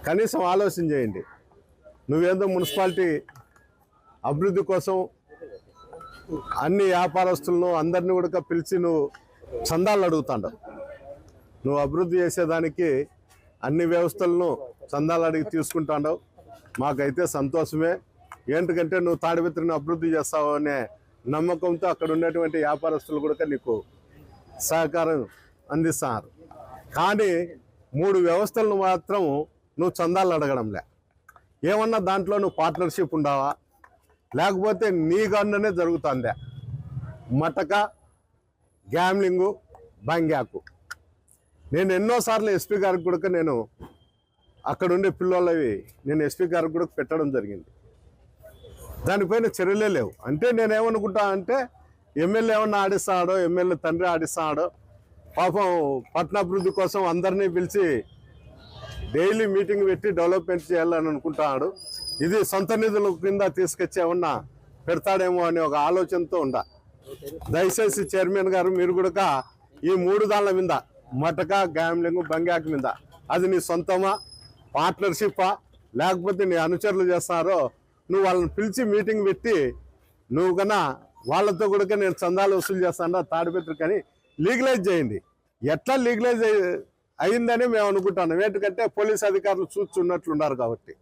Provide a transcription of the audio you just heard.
కనీసం ఆలోచన చేయండి. నువ్వేందో మున్సిపాలిటీ అభివృద్ధి కోసం అన్ని వ్యాపారస్తులను అందరినీ కూడా పిలిచి నువ్వు చందాలు అడుగుతాండవు. నువ్వు అభివృద్ధి చేసేదానికి అన్ని వ్యవస్థలను చందాలు అడిగి తీసుకుంటాండవు. మాకైతే సంతోషమే. ఏంటంటే నువ్వు తాడిపత్రిని అభివృద్ధి చేస్తావు అనే నమ్మకంతో అక్కడ ఉన్నటువంటి వ్యాపారస్తులు కూడా నీకు సహకారం అందిస్తున్నారు. కానీ 3 వ్యవస్థలను మాత్రం నువ్వు చందాలు అడగడంలే. ఏమన్నా దాంట్లో నువ్వు పార్ట్నర్షిప్ ఉండవా, లేకపోతే నీ గన్నునే జరుగుతుందే? మటక, గ్యామ్లింగు, బంగ్యాకు. నేను ఎన్నోసార్లు ఎస్పీ గారికి కూడా నేను అక్కడుండే పిల్లలవి నేను ఎస్పీ గారికి కూడా పెట్టడం జరిగింది. దానిపైన చర్యలే లేవు. అంటే నేనేమనుకుంటా అంటే ఎమ్మెల్యే ఏమన్నా ఆడిస్తాడో, ఎమ్మెల్యే తండ్రి ఆడిస్తాడో, పాపం పట్టణాభివృద్ధి కోసం అందరినీ పిలిచి డైలీ మీటింగ్ పెట్టి డెవలప్మెంట్ చేయాలని అనుకుంటున్నాడు. ఇది సొంత నిధుల కింద తీసుకొచ్చి ఏమన్నా పెడతాడేమో అనే ఒక ఆలోచనతో ఉండ. దయచేసి చైర్మన్ గారు మీరు కూడా ఈ 3 దాళ్ళ మీద, మటక, గ్యామ్లింగ్, బంగ్యాక్ మీద, అది నీ సొంతమా, పార్ట్నర్షిప్పా, లేకపోతే నీ అనుచరులు చేస్తారో నువ్వు వాళ్ళని పిలిచి మీటింగ్ పెట్టి నువ్వు కన్నా వాళ్ళతో కూడా నేను చందాలు వసూలు చేస్తాను తాడిపత్రి కానీ లీగలైజ్ చేయండి. ఎట్లా లీగలైజ్ అయిందని మేము అనుకుంటున్నాం. ఎందుకంటే పోలీస్ అధికారులు చూస్తున్నట్లున్నారు కాబట్టి.